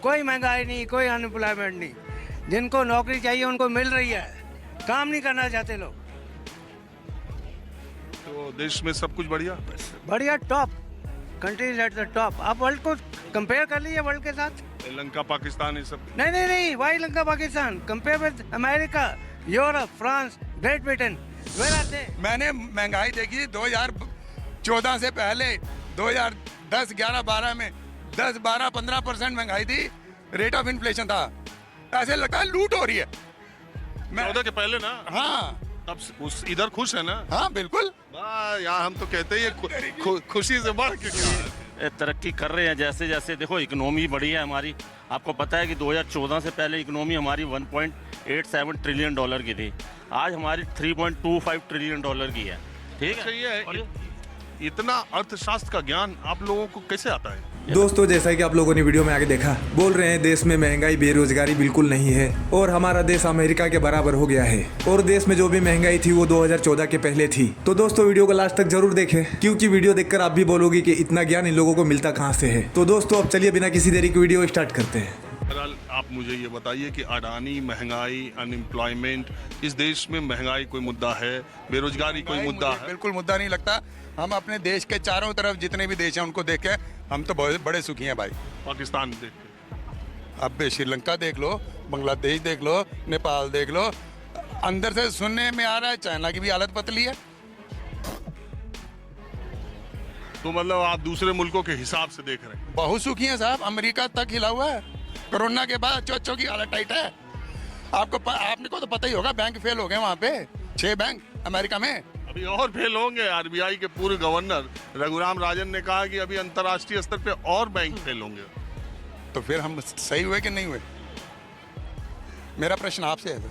कोई महंगाई नहीं, कोई अनएम्प्लॉयमेंट नहीं। जिनको नौकरी चाहिए उनको मिल रही है, काम नहीं करना चाहते लोग। तो देश में सब कुछ बढ़िया। बढ़िया, top countries at the top. आप वर्ल्ड को कंपेयर कर लीजिए वर्ल्ड के साथ। श्रीलंका, पाकिस्तान, ये सब। नहीं, why Lanka Pakistan, compare with America, Europe, France, Great Britain. Where are they? मैंने महंगाई देखी 2014 से पहले, 2010, 11, 12 में 10, 12, 15% महंगाई थी, रेट ऑफ इन्फ्लेशन था। ऐसे लगता है लूट हो रही है। 14 के पहले ना। हाँ, तब उस इधर खुश है ना। हाँ बिल्कुल। वाह यार, हम तो कहते ही खुशी से बढ़ के क्या। तरक्की कर रहे हैं जैसे जैसे। देखो इकोनॉमी बढ़ी है हमारी। आपको पता है कि 2014 से पहले इकोनॉमी हमारी 1.87 ट्रिलियन डॉलर की थी। आज हमारी 3.25 ट्रिलियन डॉलर की है। ठीक अच्छा, है। ये है, इतना अर्थशास्त्र का ज्ञान आप लोगों को कैसे आता है? दोस्तों, जैसा कि आप लोगों ने वीडियो में आगे देखा, बोल रहे हैं देश में महंगाई, बेरोजगारी बिल्कुल नहीं है और हमारा देश अमेरिका के बराबर हो गया है। और देश में जो भी महंगाई थी वो 2014 के पहले थी। तो दोस्तों, वीडियो को लास्ट तक जरूर देखें, क्योंकि वीडियो देखकर आप भी बोलोगे कि इतना ज्ञान इन लोगों को मिलता कहाँ से है। तो दोस्तों, अब चलिए बिना किसी देरी की वीडियो स्टार्ट करते हैं। बहरहाल आप मुझे ये बताइए कि अडानी, महंगाई, अनएम्प्लॉयमेंट, इस देश में महंगाई कोई मुद्दा है, बेरोजगारी कोई मुद्दा है? बिल्कुल मुद्दा नहीं लगता। हम अपने देश के चारों तरफ जितने भी देश हैं उनको देख के हम तो बहुत बड़े सुखी हैं भाई। पाकिस्तान देख के, अब श्रीलंका देख लो, बांग्लादेश देख लो, नेपाल देख लो। अंदर से सुनने में आ रहा है चाइना की भी हालत पतली है। तो मतलब आप दूसरे मुल्कों के हिसाब से देख रहे हैं। बहुत सुखी हैं साहब, अमेरिका तक हिला हुआ है। कोरोना के बाद चौचों की हालत टाइट है। आपने को तो पता ही होगा, बैंक फेल हो गए वहाँ पे, 6 बैंक अमेरिका में। अभी और फेल होंगे। आरबीआई के पूर्व गवर्नर रघुराम राजन ने कहा कि अभी अंतर्राष्ट्रीय स्तर पे और बैंक फेल होंगे। तो फिर हम सही हुए कि नहीं हुए? मेरा प्रश्न आपसे है सर।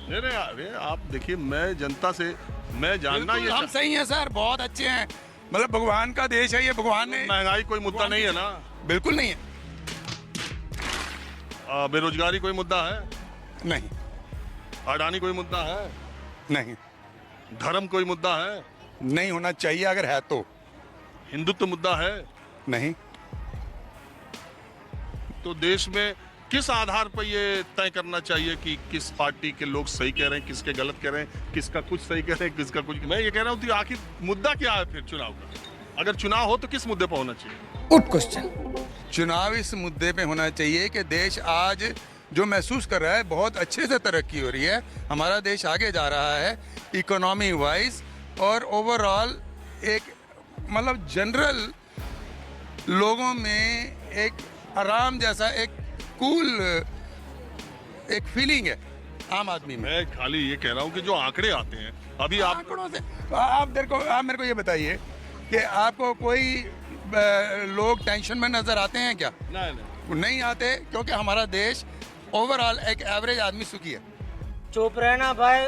नहीं, अरे आप देखिए, मैं जनता से मैं जानना ये हम सही हैं सर, बहुत अच्छे हैं। मतलब भगवान का देश है ये, भगवान ने। महंगाई कोई मुद्दा नहीं है ना? बिल्कुल नहीं है। बेरोजगारी कोई मुद्दा है? नहीं। अडानी कोई मुद्दा है? नहीं। धर्म कोई मुद्दा है? नहीं होना चाहिए अगर है तो। हिंदुत्व मुद्दा है? नहीं। तो देश में किस आधार पर ये तय करना चाहिए कि किस पार्टी के लोग सही कह रहे हैं, किसके गलत कह रहे हैं, किसका कुछ सही कह रहे हैं, किसका कुछ? मैं ये कह रहा हूँ कि आखिर मुद्दा क्या है फिर चुनाव का? अगर चुनाव हो तो किस मुद्दे पर होना चाहिए? Good question. चुनाव इस मुद्दे पे होना चाहिए कि देश आज जो महसूस कर रहा है, बहुत अच्छे से तरक्की हो रही है। हमारा देश आगे जा रहा है इकोनॉमी वाइज, और ओवरऑल एक मतलब जनरल लोगों में एक आराम जैसा, एक कूल एक फीलिंग है आम आदमी में। मैं खाली ये कह रहा हूँ कि जो आंकड़े आते हैं अभी आप आंकड़ों से आप मेरे को ये बताइए कि आपको कोई लोग टेंशन में नजर आते हैं क्या? नहीं आते, क्योंकि हमारा देश ओवरऑल एक एवरेज आदमी सुखी है। चुप रहना भाई।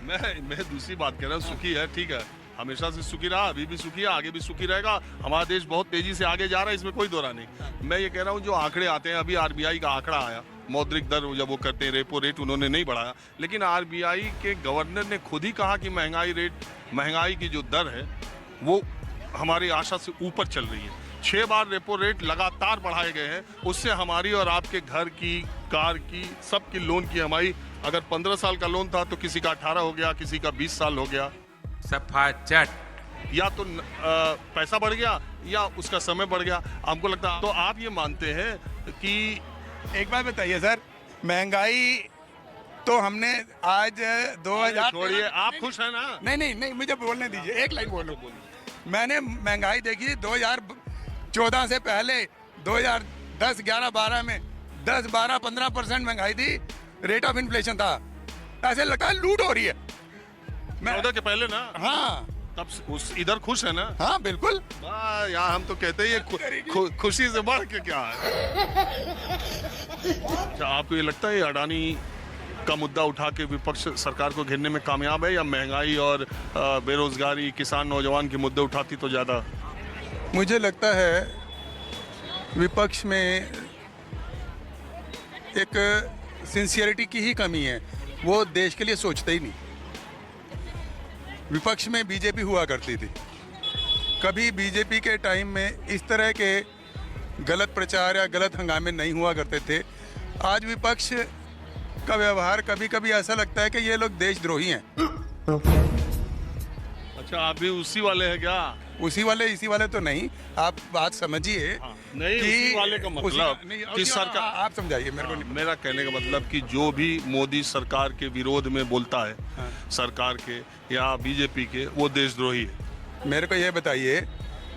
मैं दूसरी बात कह रहा हूँ, सुखी है, ठीक है, हमेशा से सुखी रहा, अभी भी सुखी है, आगे भी सुखी रहेगा। हमारा देश बहुत तेजी से आगे जा रहा है, इसमें कोई दौरा नहीं। मैं ये कह रहा हूँ जो आंकड़े आते हैं, अभी आरबीआई का आंकड़ा आया, मौद्रिक दर जब वो करते हैं, रेपो रेट उन्होंने नहीं बढ़ाया, लेकिन आरबीआई के गवर्नर ने खुद ही कहा कि महंगाई की जो दर है वो हमारी आशा से ऊपर चल रही है। 6 बार रेपो रेट लगातार बढ़ाए गए हैं, उससे हमारी और आपके घर की, कार की, सबकी लोन की EMI अगर 15 साल का लोन था तो किसी का 18 हो गया, किसी का 20 साल हो गया। सफा चट। या तो पैसा बढ़ गया या उसका समय बढ़ गया। हमको लगता है, तो आप ये मानते हैं कि एक बात बताइए सर, महंगाई तो हमने आज 2000 छोड़िए, आप खुश हैं ना? नहीं, मुझे बोलने दीजिए, एक लाइन बोलो। मैंने महंगाई देखी 2014 से पहले, 2010, 11, 12 में 10, 12, 15% महंगाई थी, रेट ऑफ इन्फ्लेशन था। ऐसे लगता है लूट हो रही है। 14 के पहले ना? हाँ। तब उस इधर खुश है ना? हाँ बिल्कुल। वाह यार, हम तो कहते ही खुशी से बढ़ के क्या है। क्या आपको ये लगता है अडानी का मुद्दा उठा के विपक्ष सरकार को घेरने में कामयाब है, या महंगाई और बेरोजगारी, किसान, नौजवान के मुद्दे उठाती तो ज़्यादा? मुझे लगता है विपक्ष में एक सिंसियरिटी की ही कमी है, वो देश के लिए सोचते ही नहीं। विपक्ष में बीजेपी हुआ करती थी, कभी बीजेपी के टाइम में इस तरह के गलत प्रचार या गलत हंगामे नहीं हुआ करते थे। आज विपक्ष का व्यवहार कभी कभी ऐसा लगता है कि ये लोग देशद्रोही हैं। अच्छा, आप भी उसी वाले हैं क्या? इसी वाले तो नहीं, आप बात समझिए। नहीं, उसी वाले का मतलब कि सरकार, आप समझाइए मेरे को। मेरा कहने का मतलब कि जो भी मोदी सरकार के विरोध में बोलता है, सरकार के या बीजेपी के, वो देशद्रोही है। मेरे को ये बताइए,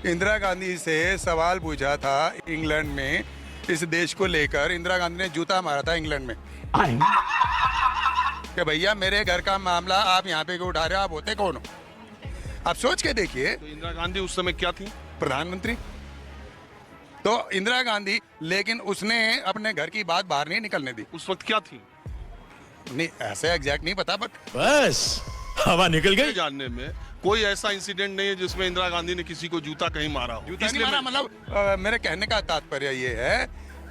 इंदिरा गांधी से सवाल पूछा था इंग्लैंड में इस देश को लेकर, इंदिरा गांधी ने जूता मारा था इंग्लैंड में कि भैया मेरे घर का मामला आप यहाँ पे क्यों उठा रहे हो, आप होते कौन हो? आप सोच के देखिए। तो इंदिरा गांधी उस समय क्या थी? प्रधानमंत्री। तो इंदिरा गांधी, लेकिन उसने अपने घर की बात बाहर नहीं निकलने दी। उस वक्त क्या थी? नहीं, ऐसे एग्जैक्ट नहीं पता, बट बस हवा निकल गई। जानने में कोई ऐसा इंसिडेंट नहीं है जिसमें इंदिरा गांधी ने किसी को जूता कहीं मारा हो। जूता नहीं मारा, मतलब मेरे कहने का तात्पर्य ये है,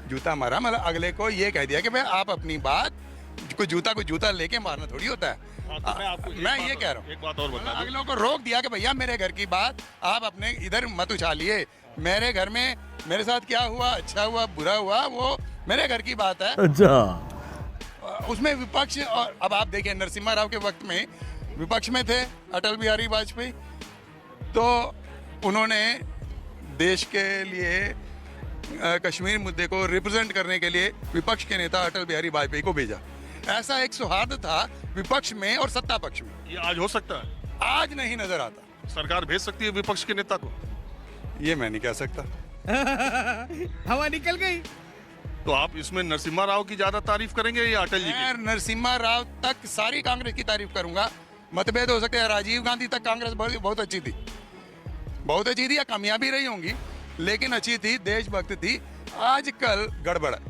जूता मारा मतलब अगले को ये कह दिया कि भाई आप अपनी बात, कोई जूता लेके मारना थोड़ी होता है। मैं ये कह रहा हूँ, एक बात और बता दूं। अगलों को रोक दिया कि भैया मेरे घर की बात आप अपने इधर मत उछालिए, मेरे घर में मेरे साथ क्या हुआ, अच्छा हुआ बुरा हुआ, वो मेरे घर की बात है। अच्छा, उसमें विपक्ष, और अब आप देखिए नरसिम्हा राव के वक्त में विपक्ष में थे अटल बिहारी वाजपेयी, तो उन्होंने देश के लिए कश्मीर मुद्दे को रिप्रेजेंट करने के लिए विपक्ष के नेता अटल बिहारी वाजपेयी को भेजा। ऐसा एक सौहार्द था विपक्ष में और सत्ता पक्ष में। ये आज हो सकता है? आज नहीं नजर आता। सरकार भेज सकती है विपक्ष के नेता को? ये मैं नहीं कह सकता। हवा निकल गई। तो आप इसमें नरसिम्हा राव की ज्यादा तारीफ करेंगे या अटल जी मैं की? नरसिम्हा राव तक सारी कांग्रेस की तारीफ करूंगा। मतभेद हो सकते हैं, राजीव गांधी तक कांग्रेस बहुत अच्छी थी, या कामयाब भी रही होंगी, लेकिन अच्छी थी, देशभक्त थी। आजकल गड़बड़ है।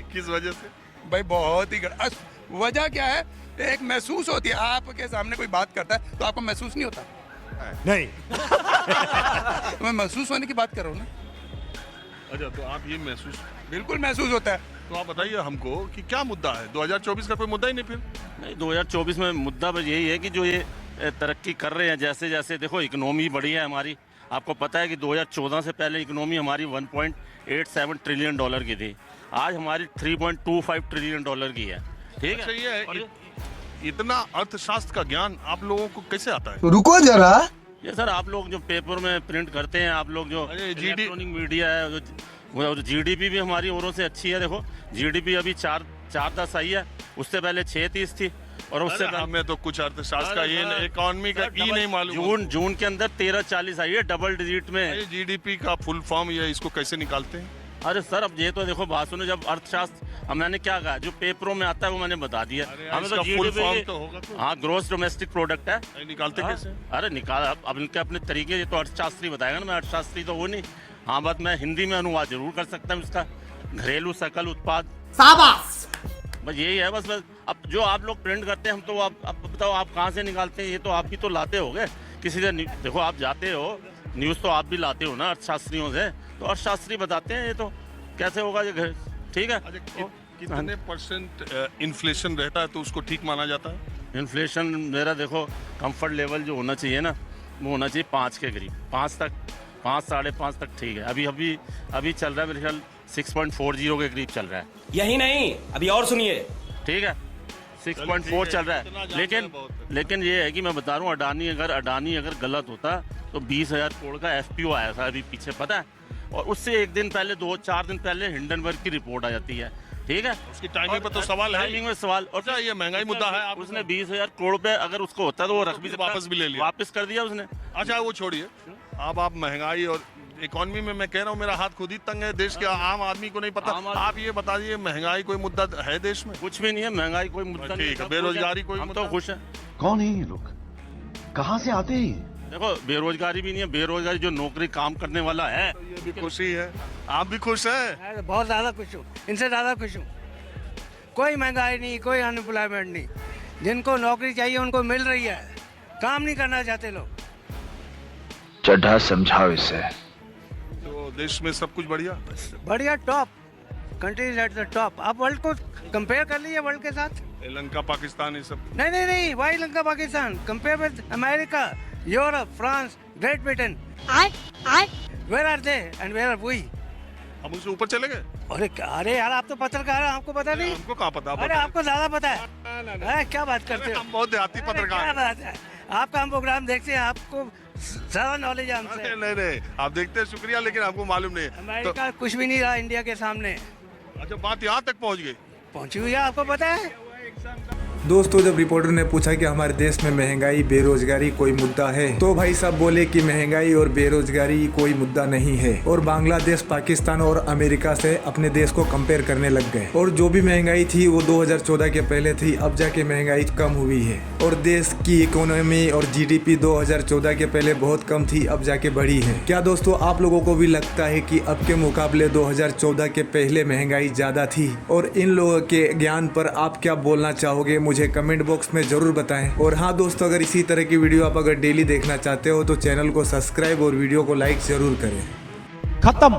किस वजह से? भाई बहुत ही वजह क्या है, एक महसूस होती है, आपके सामने कोई बात करता है तो आपको महसूस नहीं होता? नहीं। तो मैं महसूस होने की बात कर रहा हूँ ना। अच्छा, तो आप ये महसूस, बिल्कुल महसूस होता है। तो आप बताइए हमको कि क्या मुद्दा है? 2024 का कोई मुद्दा ही नहीं फिर? नहीं, 2024 में मुद्दा बस यही है कि जो ये तरक्की कर रहे हैं, जैसे जैसे देखो इकोनॉमी बढ़ी है हमारी। आपको पता है कि 2014 से पहले इकोनॉमी हमारी 1.87 ट्रिलियन डॉलर की थी, आज हमारी 3.25 ट्रिलियन डॉलर की है। ठीक अच्छा, है। ये है, इतना अर्थशास्त्र का ज्ञान आप लोगों को कैसे आता है? रुको जरा। ये सर आप लोग जो पेपर में प्रिंट करते हैं, आप लोग जो इलेक्ट्रॉनिक मीडिया है, जो जीडीपी भी हमारी औरों से अच्छी है। देखो जीडीपी अभी 4.10 आई है, उससे पहले 6.30 थी, और उससे हमें तो कुछ अर्थशास्त्र का, ये इकोनॉमी का ई नहीं मालूम। जून के अंदर 13.40 आई है, डबल डिजिट में। जीडीपी का फुल फॉर्म ये, इसको कैसे निकालते हैं? अरे सर अब ये तो देखो बात सुनो, जब अर्थशास्त्र, अब मैंने क्या कहा, जो पेपरों में आता है वो मैंने बता दिया। हमें तो फुल फॉर्म जीडीपी, तो होगा तो। हाँ, ग्रोस डोमेस्टिक प्रोडक्ट है। निकालते कैसे? अरे निकाल, अब इनके अपने तरीके, ये तो अर्थशास्त्री बताएगा ना, मैं अर्थशास्त्री तो वो नहीं। हाँ, बात मैं हिंदी में अनुवाद जरूर कर सकता हूँ इसका। घरेलू सकल उत्पाद, शाबाश। बस यही है। बस अब जो आप लोग प्रिंट करते हैं, हम तो अब बताओ आप कहाँ से निकालते हैं? ये तो आप भी तो लाते होगे किसी से। देखो आप जाते हो, न्यूज़ तो आप भी लाते हो ना अर्थशास्त्रियों से, तो अर्थशास्त्री बताते हैं ये तो कैसे होगा ये। ठीक है। कितने % इन्फ्लेशन रहता है तो उसको ठीक माना जाता है? इन्फ्लेशन मेरा देखो कंफर्ट लेवल जो होना चाहिए ना, वो होना चाहिए 5 के करीब, 5 तक, 5 साढ़े 5 तक ठीक है। अभी चल रहा है मेरे ख्याल 6.40 के करीब चल रहा है। यही नहीं, अभी और सुनिए। ठीक है, 6.4 चल रहा है। लेकिन ये है कि मैं बता रहा हूँ, अडानी अगर गलत होता तो 20,000 करोड़ का FPO आया था अभी पीछे, पता है? और उससे एक दिन पहले, 2-4 दिन पहले हिंडनबर्ग की रिपोर्ट आ जाती है। ठीक है, उसकी टाइमिंग पर तो सवाल है। टाइमिंग में सवाल। और अच्छा, ये महंगाई मुद्दा है। उसने 20,000 करोड़ पे अगर उसको होता तो वो रख भी वापस भी ले लिया, वापस कर दिया उसने। अच्छा, वो छोड़िए। अब आप महंगाई और इकोनॉमी में, मैं कह रहा हूँ मेरा हाथ खुद ही तंग है, देश के आम आदमी को नहीं पता। आप ये बता दीजिए, महंगाई कोई मुद्दा है देश में? कुछ भी नहीं है, महंगाई कोई मुद्दा नहीं है। बेरोजगारी कोई हम मुद्दा? तो खुश हैं। कौन है ये लोग, कहाँ से आते हैं? देखो बेरोजगारी भी नहीं है, बेरोजगारी जो नौकरी काम करने वाला है, ये भी खुशी है। आप भी खुश हैं? बहुत ज़्यादा खुश हूँ, इनसे ज़्यादा खुश हूँ। कोई महंगाई नहीं, कोई अनएम्प्लॉयमेंट नहीं, जिनको नौकरी चाहिए उनको मिल रही है, काम नहीं करना चाहते लोग। चड्ढा समझाओ इसे। तो देश में सब कुछ बढ़िया, top countries at the top. आप वर्ल्ड को कंपेयर कर लीजिए वर्ल्ड के साथ। श्रीलंका, पाकिस्तान, ये सब नहीं, why Lanka Pakistan? Compare with America, Europe, France, Great Britain. Where are they and where are we? हम उससे ऊपर चले गए। अरे यार, आप तो पत्रकार हैं, आपको पता नहीं? हमको कहाँ पता? अरे आपको ज्यादा पता है? क्या बात करते हो? हम बहुत देहाती अरे पत्रकार क्या हैं। बात है, आपका हम प्रोग्राम देखते हैं, आपको ज्यादा नॉलेज है हमसे। नहीं, आप देखते हैं, शुक्रिया, लेकिन आपको मालूम नहीं है। अमेरिका कुछ भी नहीं रहा इंडिया के सामने। अच्छा, बात यहाँ तक पहुँच गई। पहुंची हुई है, आपको पता है? दोस्तों, जब रिपोर्टर ने पूछा कि हमारे देश में महंगाई बेरोजगारी कोई मुद्दा है, तो भाई साहब बोले कि महंगाई और बेरोजगारी कोई मुद्दा नहीं है। और बांग्लादेश, पाकिस्तान और अमेरिका से अपने देश को कंपेयर करने लग गए। और जो भी महंगाई थी वो 2014 के पहले थी, अब जाके महंगाई कम हुई है। और देश की इकोनॉमी और जीडीपी 2014 के पहले बहुत कम थी, अब जाके बढ़ी है। क्या दोस्तों, आप लोगों को भी लगता है कि अब के मुकाबले 2014 के पहले महंगाई ज्यादा थी? और इन लोगों के ज्ञान पर आप क्या बोलना चाहोगे, मुझे कमेंट बॉक्स में जरूर बताएं। और हाँ दोस्तों, अगर इसी तरह की वीडियो आप अगर डेली देखना चाहते हो तो चैनल को सब्सक्राइब और वीडियो को लाइक जरूर करें। खत्म।